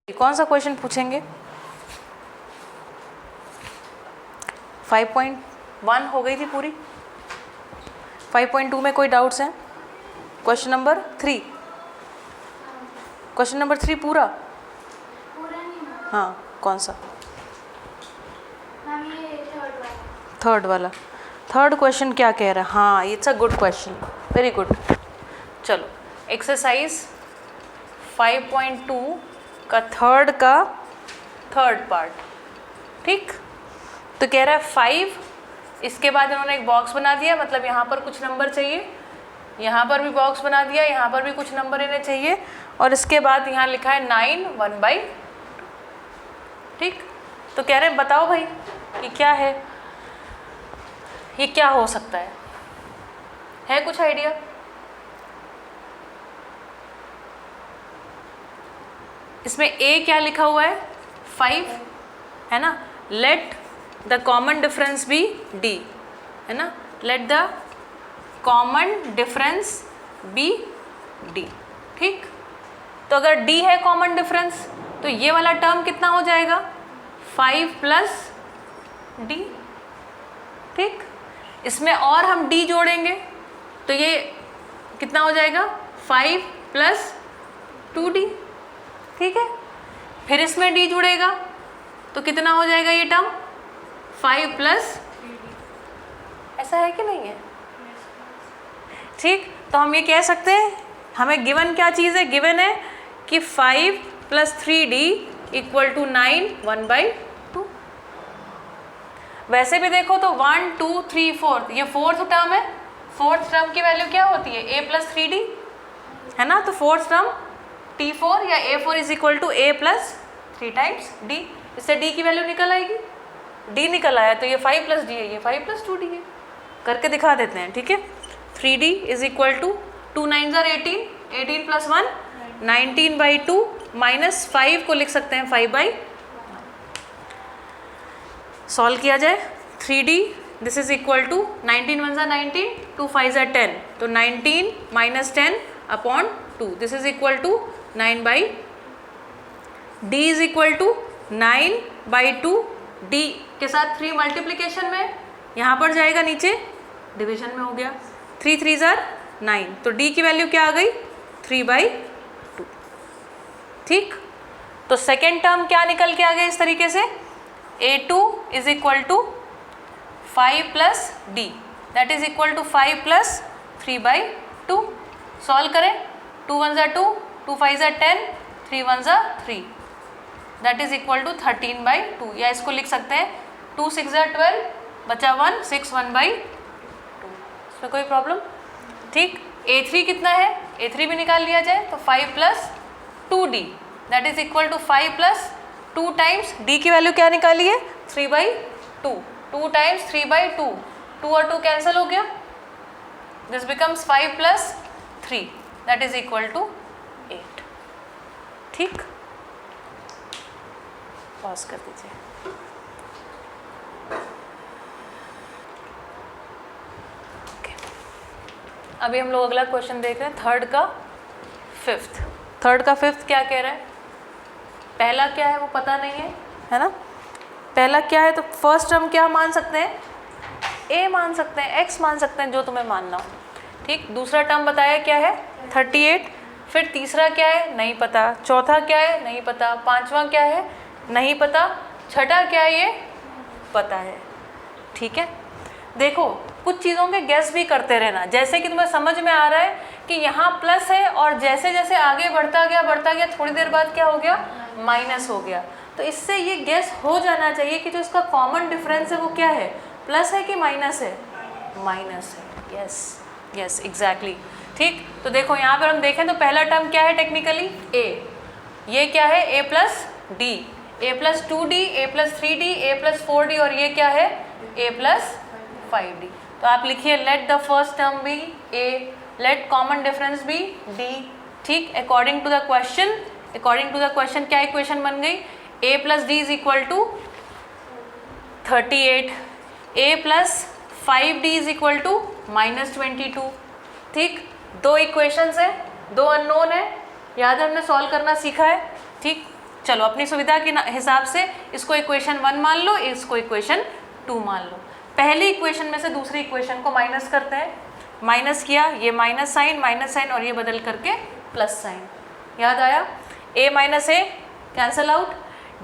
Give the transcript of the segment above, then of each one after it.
कौन सा क्वेश्चन पूछेंगे? 5.1 हो गई थी पूरी। 5.2 में कोई डाउट्स हैं? क्वेश्चन नंबर 3, क्वेश्चन नंबर 3 पूरा? हाँ, कौन सा? थर्ड वाला। थर्ड क्वेश्चन क्या कह रहा है? हाँ, it's a good question, very good. चलो, एक्सरसाइज 5.2 का थर्ड पार्ट, ठीक। तो कह रहा है 5, इसके बाद इन्होंने एक बॉक्स बना दिया, मतलब यहाँ पर कुछ नंबर चाहिए, यहाँ पर भी बॉक्स बना दिया, यहाँ पर भी कुछ नंबर इन्हें चाहिए, और इसके बाद यहाँ लिखा है 9 1/2, ठीक। तो कह रहे हैं बताओ भाई ये क्या है, ये क्या हो सकता है कुछ आइडिया? इसमें ए क्या लिखा हुआ है? 5 है ना। Let the common difference be d, है ना। Let the common difference be d, ठीक। तो अगर डी है कॉमन डिफरेंस, तो ये वाला टर्म कितना हो जाएगा? 5 प्लस डी, ठीक। इसमें और हम डी जोड़ेंगे तो ये कितना हो जाएगा? 5 प्लस 2d, ठीक है। फिर इसमें d जुड़ेगा तो कितना हो जाएगा ये टर्म? 5 plus 3d। ऐसा है कि नहीं है? ठीक। तो हम ये कह सकते हैं, हमें गिवन क्या चीज़ है? गिवन है कि 5 प्लस 3d इक्वल टू 9 1/2। वैसे भी देखो तो 1 2 3 4, ये फोर्थ टर्म है। फोर्थ टर्म की वैल्यू क्या होती है? a प्लस 3d, है ना। तो फोर्थ टर्म t4 या a4 is equal to a plus 3 times d। इससे d की वैल्यू निकल आएगी, d निकल आया तो ये 5 प्लस d है, ये 5 प्लस 2d है। करके दिखा देते हैं, ठीक है। 3d is equal to 2 9 18, 18 plus 1 19/2 minus 5 को लिख सकते हैं 5/, सॉल्व किया जाए। 3d this is equal to 19 1 19, 2 5 10, तो 19 minus 10 upon 2, this is equal to 9/, d is equal to 9/2, d के साथ 3 मल्टीप्लिकेशन में, यहाँ पर जाएगा नीचे डिवीजन में हो गया, 3 3 जार 9, तो d की वैल्यू क्या आ गई? 3/2, ठीक। तो सेकेंड टर्म क्या निकल के आ गया इस तरीके से? a2 is equal to 5 plus d, that is equal to 5 plus 3/2। Solve करें, 2 1 2, 2 5 10, 3 1 3, दैट इज इक्वल टू 13/2, या इसको लिख सकते हैं 2 6 12, बचा 1 6 1/2। इसमें कोई प्रॉब्लम? ठीक। a3 कितना है? a3 भी निकाल लिया जाए, तो 5 plus 2d, that is equal to 5 plus 2 times d की वैल्यू क्या निकाली है? 3/2, 2 टाइम्स 3/2, 2 और 2 कैंसिल हो गया, this becomes 5 plus 3, that is equal to 8, ठीक। पॉज कर दीजिए। ओके, अभी हम लोग अगला क्वेश्चन देख रहे हैं, थर्ड का फिफ्थ क्या कह रहा है? पहला क्या है वो पता नहीं है ना। पहला क्या है, तो फर्स्ट टर्म क्या मान सकते हैं? a मान सकते हैं, x मान सकते हैं, जो तुम्हें मानना हो, ठीक। दूसरा टर्म बताया क्या है? 38। फिर तीसरा क्या है? नहीं पता। चौथा क्या है? नहीं पता। पांचवा क्या है? नहीं पता। छठा क्या है? ये पता है, ठीक है। देखो, कुछ चीज़ों के गेस भी करते रहना, जैसे कि तुम्हें समझ में आ रहा है कि यहाँ प्लस है, और जैसे जैसे आगे बढ़ता गया थोड़ी देर बाद क्या हो गया? माइनस हो गया। तो इससे ये गेस हो जाना चाहिए कि जो इसका कॉमन डिफरेंस है वो क्या है? प्लस है कि माइनस है? माइनस है, यस यस एग्जैक्टली, ठीक। तो देखो यहाँ पर हम देखें तो पहला टर्म क्या है टेक्निकली? a, ये क्या है? a plus d, a plus 2d, a plus 3d, a plus 4d, और ये क्या है? a plus 5d। तो आप लिखिए let the first term be a, लेट कॉमन डिफरेंस बी d, ठीक। अकॉर्डिंग टू द क्वेश्चन क्या इक्वेशन बन गई? a plus d is equal to 38, a plus 5d is equal to -22, ठीक। 2 इक्वेशंस है, 2 अननोन है, याद है हमने सॉल्व करना सीखा है, ठीक। चलो अपनी सुविधा के हिसाब से इसको इक्वेशन 1 मान लो, इसको इक्वेशन 2 मान लो। पहली इक्वेशन में से दूसरी इक्वेशन को माइनस करते हैं। माइनस किया, ये माइनस साइन और ये बदल करके प्लस साइन। याद आया? a minus a cancel out,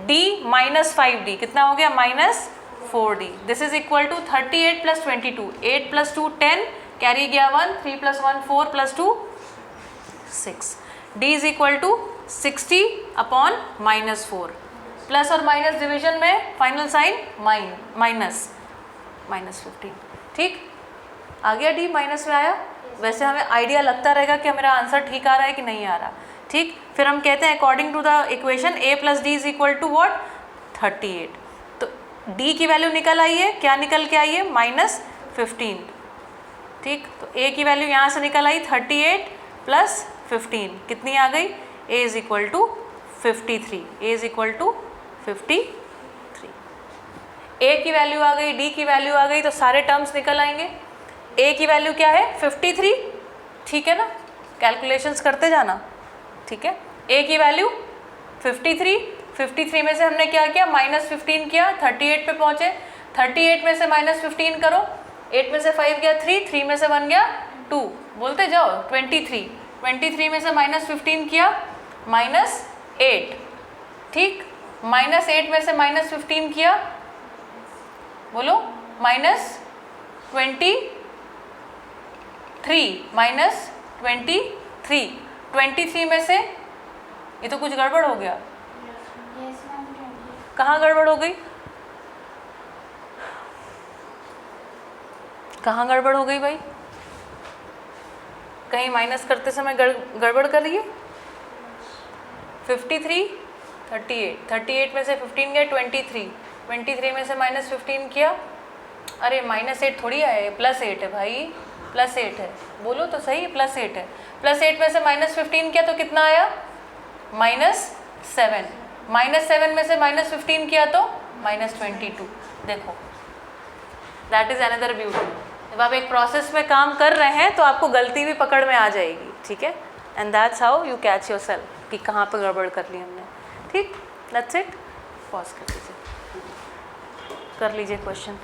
d minus 5d कितना हो गया? Minus 4d। This is equal to 38 plus 22, 8 plus 2 10, carry गया 1, 3 plus 1 4 plus 2 6। d is equal to 60 upon minus 4। Plus और माइनस डिवीजन में फाइनल साइन माइनस 15। ठीक, आ गया d minus में आया। वैसे हमें आइडिया लगता रहेगा कि मेरा आंसर ठीक आ रहा है कि नहीं आ रहा। ठीक, फिर हम कहते हैं according to the equation a plus d is equal to what? 38। तो d की वैल्यू निकल आई है, क्या निकल के आई है? माइनस 15। ठीक, तो a की वैल्यू यहाँ से निकल आई 38 प्लस 15 कितनी आ गई? a is equal to 53। a is equal to 53। a की वैल्यू आ गई, d की वैल्यू आ गई, तो सारे टर्म्स निकल आएंगे। a की वैल्यू क्या है? 53। ठीक है ना, कैलकुलेशंस करते जाना। ठीक है, a की वैल्यू 53 में से हमने क्या किया? माइनस 15 किया, 38 पे पहुँचे। 38 में से माइनस 15 करो, 8 में से 5 गया 3 में से 1 गया 2, बोलते जाओ 23 में से माइनस 15 किया, माइनस 8। ठीक, माइनस 8 में से माइनस 15 किया, बोलो माइनस 23, माइनस 23 में से, ये तो कुछ गड़बड़ हो गया। कहाँ गड़बड़ हो गई? कहाँ गड़बड़ हो गई भाई? कहीं माइनस करते समय गड़बड़ कर रही है? 53, 38 में से 15 गया 23 में से माइनस 15 किया, अरे माइनस 8 थोड़ी आया, प्लस 8 है भाई, प्लस 8 है। बोलो तो सही, प्लस 8 है। प्लस 8 में से माइनस 15 किया तो कितना आया? माइनस 7। माइनस 7 में से माइनस 15 किया तो माइनस 22। देखो, दैट इज अनदर ब्यूटी। जब आप एक प्रोसेस में काम कर रहे हैं तो आपको गलती भी पकड़ में आ जाएगी। ठीक है, and that's how you catch your self कि कहाँ पर गड़बड़ कर ली हमने। ठीक, दैट्स इट। पॉज कर लीजिए क्वेश्चन।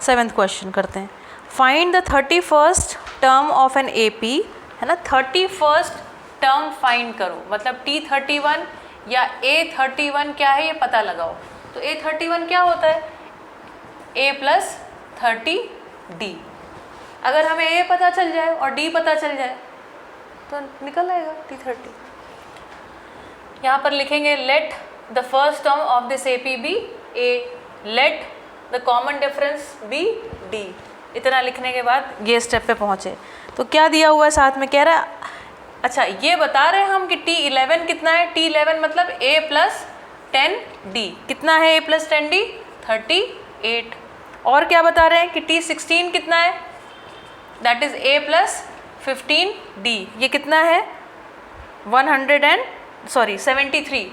7th क्वेश्चन करते हैं। Find the 31st term of an AP, है ना। 31st टर्म फाइंड करो, मतलब T31 या A31 क्या है ये पता लगाओ। तो A31 क्या होता है? A plus 30D। अगर हमें A पता चल जाए और D पता चल जाए तो निकल आएगा T30। यहाँ पर लिखेंगे let the first term of this AP be A, let the common difference be D। इतना लिखने के बाद ये स्टेप पे पहुँचे तो क्या दिया हुआ है साथ में? कह रहा है, अच्छा ये बता रहे हैं हम कि T11 कितना है? T11 मतलब A प्लस 10D। कितना है A प्लस 10D? 38। और क्या बता रहे हैं कि T16 कितना है? That is A plus 15D। ये कितना है? 73।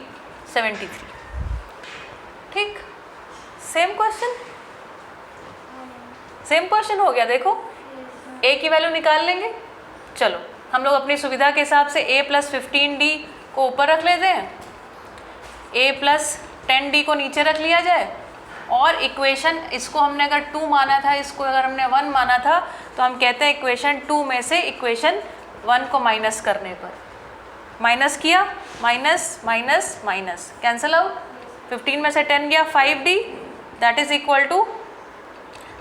ठीक, सेम क्वेश्चन हो गया। देखो A की वैल्यू निकाल लेंगे। चलो हम लोग अपनी सुविधा के हिसाब से A प्लस 15D को ऊपर रख लेते हैं, A प्लस 10D को नीचे रख लिया जाए, और इक्वेशन इसको हमने अगर 2 माना था, इसको अगर हमने 1 माना था, तो हम कहते हैं इक्वेशन 2 में से इक्वेशन 1 को माइनस करने पर, माइनस किया, minus minus minus cancel out, 15 में से 10 गया 5D, that is equal to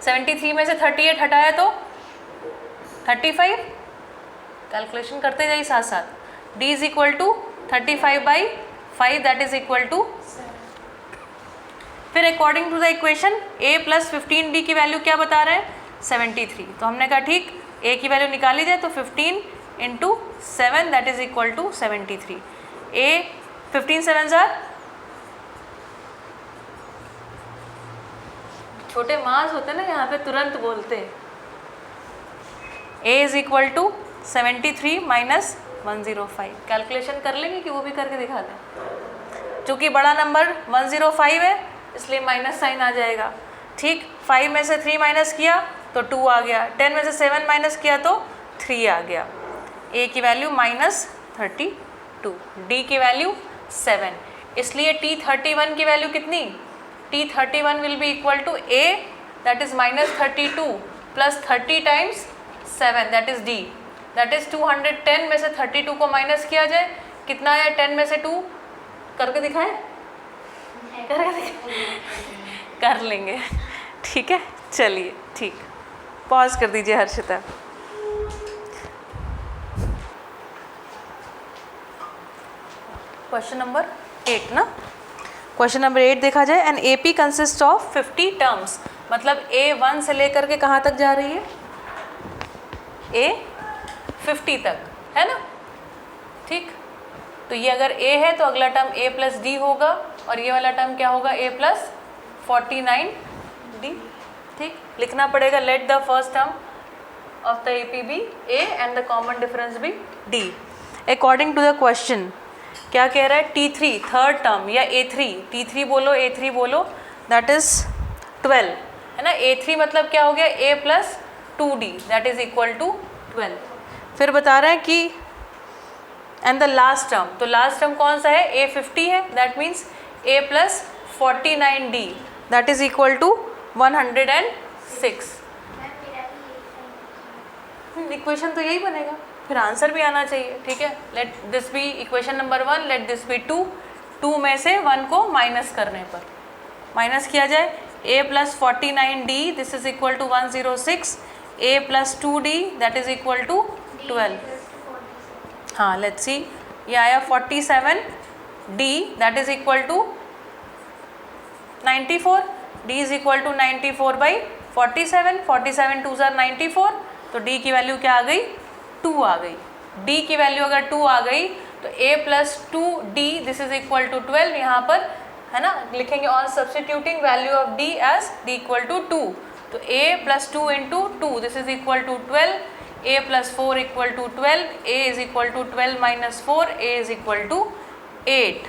73 में से 38 हटाया तो 35। कैलकुलेशन करते जाइए साथ साथ। D is equal to 35/5, that is equal to. फिर according to the equation A plus 15D की वैल्यू क्या बता रहे हैं? 73। तो हमने कहा ठीक, A की वैल्यू निकाली जाए तो 15 into 7 that is equal to 73। A 15 7 छोटे मास होते हैं ना, यहाँ पे तुरंत बोलते हैं। A is equal to 73 minus 105। Calculation कर लेंगे कि वो भी करके दिखा दें? चूँकि बड़ा नंबर 105 है इसलिए माइनस साइन आ जाएगा। ठीक, 5 में से 3 माइनस किया तो 2 आ गया, 10 में से 7 माइनस किया तो 3 आ गया। A की वैल्यू -32, D की वैल्यू 7। इसलिए T31 की वैल्यू कितनी, T31 will be equal to A that is -32 plus 30 times 7 that is D, that is 210 में से 32 को माइनस किया जाए, कितना आया 10 में से 2, करके दिखाएं, कर लेंगे, ठीक है। चलिए ठीक, पॉज कर दीजिए हर्षिता। क्वेश्चन नंबर 8 ना, क्वेश्चन नंबर 8 देखा जाए। An AP consist of 50 terms, मतलब A1 से लेकर के कहाँ तक जा रही है, A50 तक, है ना, ठीक। तो ये अगर A है तो अगला टर्म A प्लस D होगा, और ये वाला टर्म क्या होगा, A प्लस 49D, ठीक। लिखना पड़ेगा let the first term of the AP be A and the common difference be D। According to the question क्या कह रहा है, T3 थर्ड टर्म या A3, T3 बोलो A3 बोलो, दैट इज 12, है ना। A3 मतलब क्या हो गया, A plus 2D that is equal to 12। फिर बता रहे हैं कि एंड द लास्ट टर्म, तो लास्ट टर्म कौन सा है, A50 है, that means A plus 49D that is equal to 106। Equation तो यही बनेगा, फिर आंसर भी आना चाहिए, ठीक है। Let this be equation number 1, let this be 2, 2 में से 1 को माइनस करने पर माइनस किया जाए, A plus 49D this is equal to 106, A plus 2D that is equal to 12। हाँ लेट्स सी, ये आया 47D that is equal to 94, D is equal to 94 by 47, 47 2 ज़ार 94, तो D की वैल्यू क्या आ गई, 2 आ गई। D की वैल्यू अगर 2 आ गई तो A plus 2D this is equal to 12, यहाँ पर है ना लिखेंगे on substituting value of D as D equal to 2, तो A plus 2 into 2 this is equal to 12, A plus 4 equal to 12, A is equal to 12 minus 4, A is equal to 8,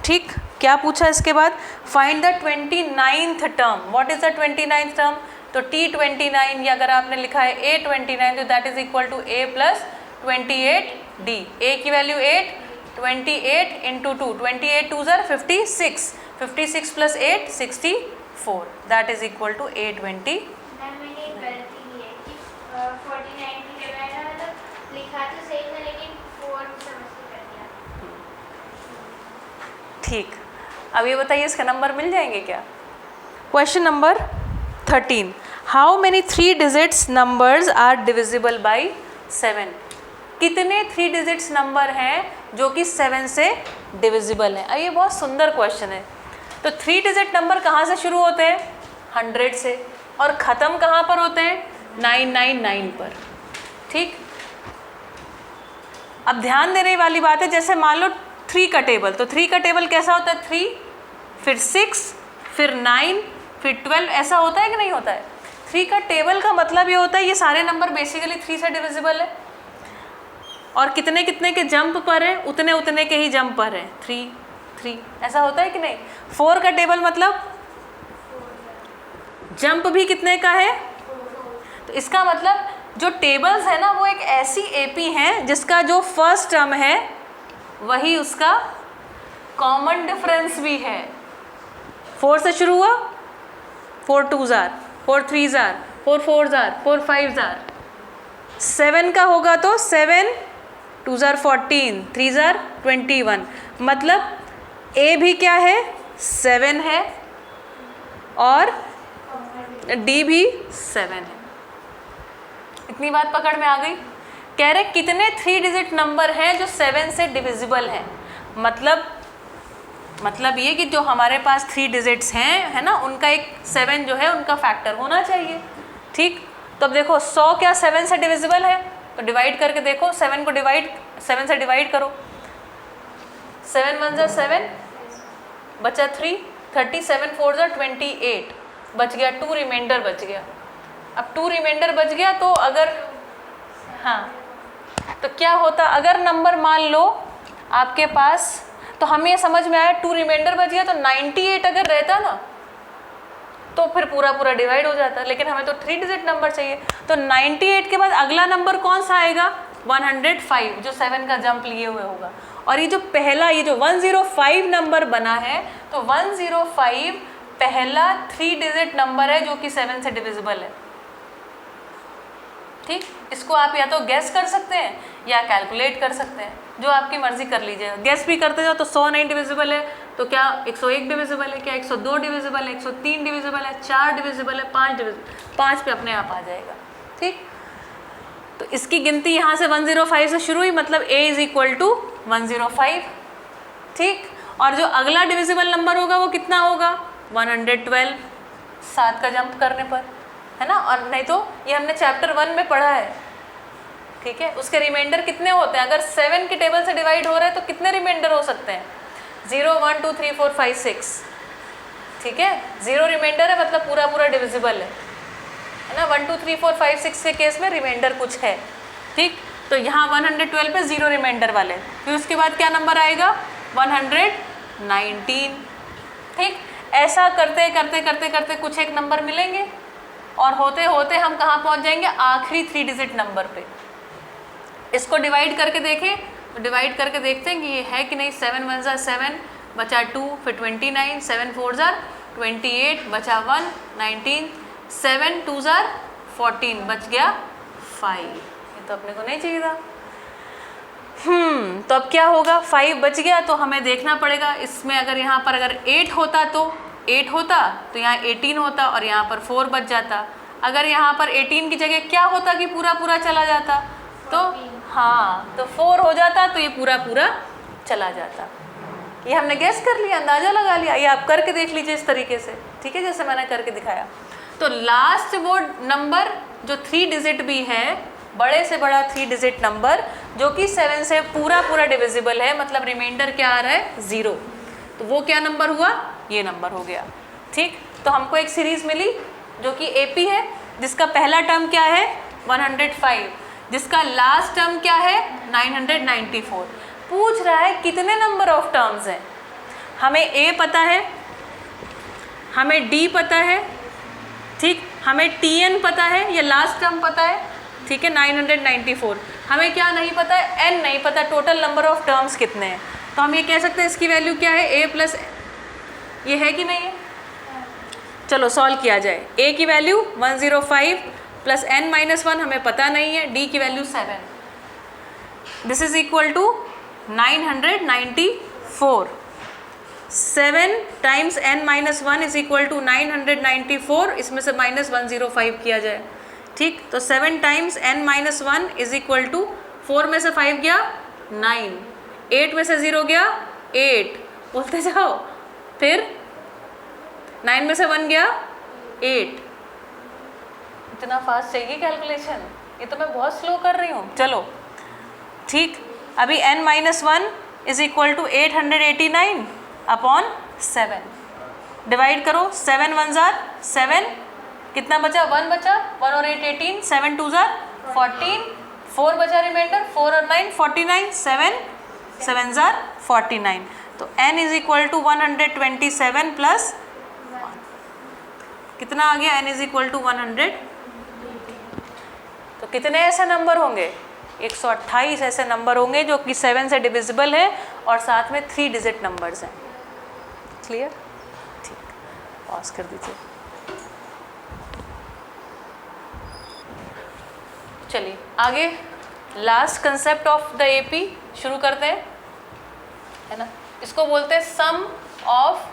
ठीक। क्या पूछा इसके बाद, find the 29th term, what is the 29th term, तो T29 या अगर आपने लिखा है A29 तो that is equal to A plus 28D, A की वैल्यू 8, 28 इंटू 2, 28 2 ज़ार 56, 56 plus 8 64 that is equal to A20। ठीक, अब ये बताइए इसका नंबर मिल जाएंगे क्या। Question number 13, how many 3 digits numbers are divisible by 7, कितने 3 डिजिट्स नंबर हैं जो कि 7 से डिविजिबल हैं। ये बहुत सुंदर क्वेश्चन है। तो 3 डिजिट नंबर कहाँ से शुरू होते हैं, 100 से, और ख़त्म कहाँ पर होते हैं, 999 पर, ठीक। अब ध्यान देने वाली बात है, जैसे मान लो 3 का टेबल, तो 3 का टेबल कैसा होता है, 3 फिर 6 फिर 9 फिर 12, ऐसा होता है कि नहीं होता है। 3 का टेबल का मतलब ये होता है ये सारे नंबर बेसिकली 3 से डिविजिबल है, और कितने कितने के जंप पर है, उतने उतने के ही जंप पर है, 3 3, ऐसा होता है कि नहीं। 4 का टेबल मतलब जंप भी कितने का है, तो इसका मतलब जो टेबल्स है ना वो एक ऐसी AP हैं जिसका जो फर्स्ट टर्म है वही उसका कॉमन डिफरेंस भी है। 4 से शुरू हुआ, 4 2 ज़ार 4 3 ज़ार 4 4 ज़ार 4 5 ज़ार, 7 का होगा तो 7 2 ज़ार 14 3 ज़ार 21, मतलब A भी क्या है, 7 है और D भी 7 है। इतनी बात पकड़ में आ गई। कह रहे कितने 3 डिजिट नंबर हैं जो 7 से डिविजिबल हैं, मतलब ये कि जो हमारे पास 3 डिजिट्स हैं, है ना, उनका एक 7 जो है उनका फैक्टर होना चाहिए, ठीक। तो अब देखो 100 क्या 7 से डिविजिबल है, तो डिवाइड करके देखो, 7 को 7 से डिवाइड करो, 7 1 ज़ा 7 बचा 3, 37 4 ज़ा 28 बच गया, 2 रिमाइंडर बच गया। अब 2 रिमाइंडर बच गया तो अगर, हाँ, तो क्या होता अगर नंबर मान लो आपके पास, तो हमें ये समझ में आया 2 रिमाइंडर बच गया, तो 98 अगर रहता ना तो फिर पूरा डिवाइड हो जाता, लेकिन हमें तो 3 डिजिट नंबर चाहिए। तो 98 के बाद अगला नंबर कौन सा आएगा, 105, जो 7 का जंप लिए हुए होगा, और ये जो पहला ये जो 105 नंबर बना है, तो 105 पहला 3 डिजिट नंबर है जो कि 7 से डिविजिबल है। ठीक, इसको आप या तो गैस कर सकते हैं या कैलकुलेट कर सकते हैं, जो आपकी मर्जी कर लीजिएगा। गैस भी करते जाओ तो 100 नहीं डिविजिबल है, तो क्या 101 डिविजिबल है, क्या 102 डिविजिबल है, 103 डिविजिबल है, 4 डिविजिबल है, 5 डिविजिबल, 5 पे अपने आप आ जाएगा। ठीक, तो इसकी गिनती यहाँ से 105 से शुरू हुई, मतलब a इज इक्वल टू 105। ठीक, और जो अगला डिविजिबल नंबर होगा वो कितना होगा, 112, 7 का जंप करने पर, है ना। और नहीं तो ये हमने चैप्टर 1 में पढ़ा है। ठीक है, उसके रिमाइंडर कितने होते हैं, अगर 7 के टेबल से डिवाइड हो रहा है तो कितने रिमाइंडर हो सकते हैं, 0 1 2 3 4 5 6। ठीक है, 0 रिमाइंडर है मतलब पूरा पूरा डिविजिबल है ना। 1 2 3 4 5 6 के केस में रिमाइंडर कुछ है। ठीक, तो यहाँ 112 पे 0 रिमाइंडर वाले, फिर उसके बाद क्या नंबर आएगा, 119। ठीक, ऐसा करते करते करते करते कुछ एक नंबर मिलेंगे और होते होते हम कहाँ पहुँच जाएंगे, आखिरी 3 डिजिट नंबर पे। इसको डिवाइड करके देखें तो डिवाइड करके देखते हैं कि ये है कि नहीं। 7 1 ज़ा 7 बचा 2, फिर 29, 7 4 ज़ा 28 बचा 1 19, 7 2 ज़ा 14 बच गया 5। ये तो अपने को नहीं चाहिए था। तो अब क्या होगा, 5 बच गया तो हमें देखना पड़ेगा इसमें, अगर यहाँ पर अगर 8 होता तो 8 होता, तो यहाँ 18 होता और यहाँ पर 4 बच जाता। अगर यहाँ पर 18 की जगह क्या होता कि पूरा पूरा चला जाता, तो हाँ, तो 4 हो जाता, तो ये पूरा पूरा चला जाता। ये हमने गैस कर लिया, अंदाज़ा लगा लिया। ये आप करके देख लीजिए इस तरीके से, ठीक है, जैसे मैंने करके दिखाया। तो लास्ट वो नंबर जो 3 डिजिट भी है, बड़े से बड़ा 3 डिजिट नंबर जो कि 7 से पूरा पूरा डिविजिबल है, मतलब रिमाइंडर क्या आ रहा है, 0, तो वो क्या नंबर हुआ, ये नंबर हो गया। ठीक, तो हमको एक सीरीज़ मिली जो कि AP है, जिसका पहला टर्म क्या है 105, जिसका लास्ट टर्म क्या है 994। पूछ रहा है कितने नंबर ऑफ टर्म्स हैं। हमें A पता है, हमें D पता है, ठीक, हमें TN पता है, ये लास्ट टर्म पता है, ठीक है, 994। हमें क्या नहीं पता है, N नहीं पता, टोटल नंबर ऑफ टर्म्स कितने हैं। तो हम ये कह सकते हैं इसकी वैल्यू क्या है, A प्लस, ये है कि नहीं है। चलो सॉल्व किया जाए। A की वैल्यू 105 प्लस N-1 हमें पता नहीं है, D की value 7, this is equal to 994। 7 times N-1 is equal to 994, इसमें से -105 किया जाए। ठीक, तो 7 times N-1 is equal to 4 में से 5 गया 9, 8 में से 0 गया 8, बोलते जाओ, फिर 9 में से 1 गया 8। इतना फास्ट चाहिए कैलकुलेशन, ये तो मैं बहुत स्लो कर रही हूँ। चलो ठीक, अभी N-1 is equal to 889 upon 7, divide करो, 7 1 ज़ा 7, कितना बचा, 1 बचा, 1 और 8 18, 7 2 ज़ा 14, 4 बचा रिमाइंडर, 4 और 9 49, 7 7 ज़ा 49। तो N is equal to 127 plus 1, कितना आ गया, N इज इक्वल टू 100। तो कितने ऐसे नंबर होंगे, 128 ऐसे नंबर होंगे जो कि 7 से डिविजिबल है और साथ में 3 डिजिट नंबर्स हैं। क्लियर, ठीक, पॉज कर दीजिए। चलिए आगे last concept of the AP शुरू करते हैं, है ना। इसको बोलते हैं sum of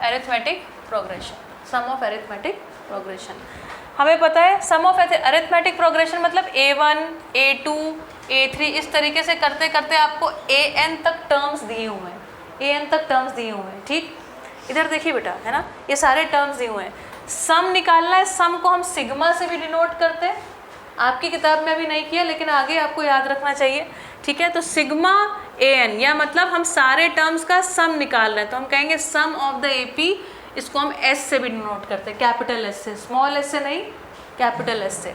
arithmetic progression. Sum of arithmetic progression, हमें पता है सम ऑफ अरिथमेटिक प्रोग्रेशन मतलब A1 A2 A3 इस तरीके से करते करते आपको AN तक टर्म्स दिए हुए हैं, AN तक टर्म्स दिए हुए हैं। ठीक, इधर देखिए बेटा, है ना, ये सारे टर्म्स दिए हुए हैं। सम निकालना है, सम को हम सिग्मा से भी डिनोट करते हैं, आपकी किताब में अभी नहीं किया लेकिन आगे आपको याद रखना चाहिए। ठीक है, तो सिग्मा AN, या मतलब हम सारे टर्म्स का सम निकाल रहे हैं, तो हम कहेंगे सम ऑफ द AP। इसको हम S से भी डिनोट करते हैं, कैपिटल S से, स्मॉल s से नहीं, कैपिटल S से।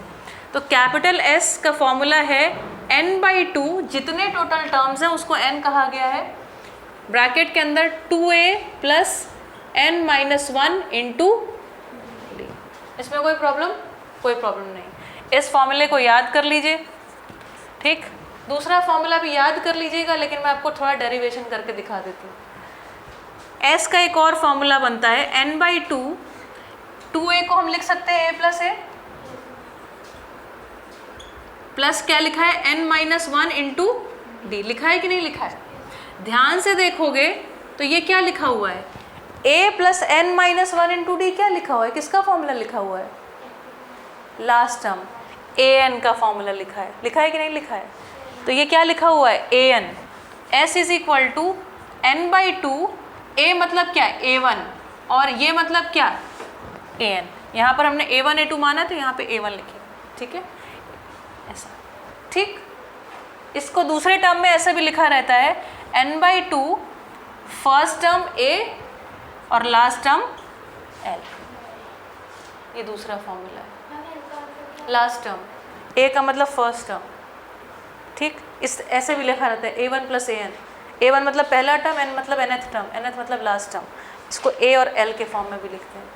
तो कैपिटल S का फॉर्मूला है n/2, जितने टोटल टर्म्स हैं उसको n कहा गया है, ब्रैकेट के अंदर 2a plus n-1 into d। इसमें कोई प्रॉब्लम नहीं, इस फॉर्मूले को याद कर लीजिए। ठीक, दूसरा फॉर्मूला भी याद कर लीजिएगा, लेकिन मैं आपको थोड़ा डेरिवेशन करके दिखा देती हूँ। एस का एक और फॉर्मूला बनता है n/2, 2a को हम लिख सकते हैं a प्लस ए, प्लस क्या लिखा है n-1 इंटू डी, लिखा है कि नहीं लिखा है? ध्यान से देखोगे तो ये क्या लिखा हुआ है, a plus n-1 into D क्या लिखा हुआ है, किसका फॉर्मूला लिखा हुआ है? लास्ट टर्म an का फॉर्मूला लिखा है कि नहीं लिखा है? तो ये क्या लिखा हुआ है an, s is equal to n/2, a मतलब क्या a1 और ये मतलब क्या an। यहाँ पर हमने a1 a2 माना तो यहाँ पे a1 लिखे, ठीक है ऐसा, ठीक। इसको दूसरे टर्म में ऐसे भी लिखा रहता है n/2 फर्स्ट टर्म a और लास्ट टर्म l, ये दूसरा फॉर्मूला है। लास्ट टर्म a का मतलब फर्स्ट टर्म, ठीक। इस ऐसे भी लिखा रहता है a1 प्लस an, a1 मतलब पहला टर्म, n मतलब nth टर्म, nth मतलब लास्ट टर्म, इसको a और l के फॉर्म में भी लिखते हैं,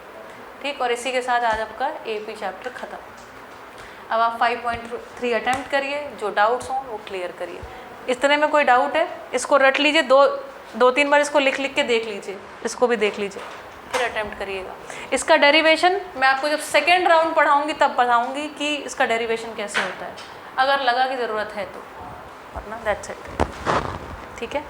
ठीक। और इसी के साथ आज आपका AP चैप्टर ख़त्म। अब आप 5.3 अटैम्प्ट करिए, जो डाउट्स हों वो क्लियर करिए। इस तरह में कोई डाउट है इसको रट लीजिए, दो तीन बार इसको लिख के देख लीजिए, इसको भी देख लीजिए, फिर अटैम्प्ट करिएगा। इसका डेरिवेशन मैं आपको जब सेकेंड राउंड पढ़ाऊँगी तब बताऊँगी कि इसका डेरिवेशन कैसे होता है, अगर लगा कि ज़रूरत है तो, वरना दैट्स इट, ठीक है।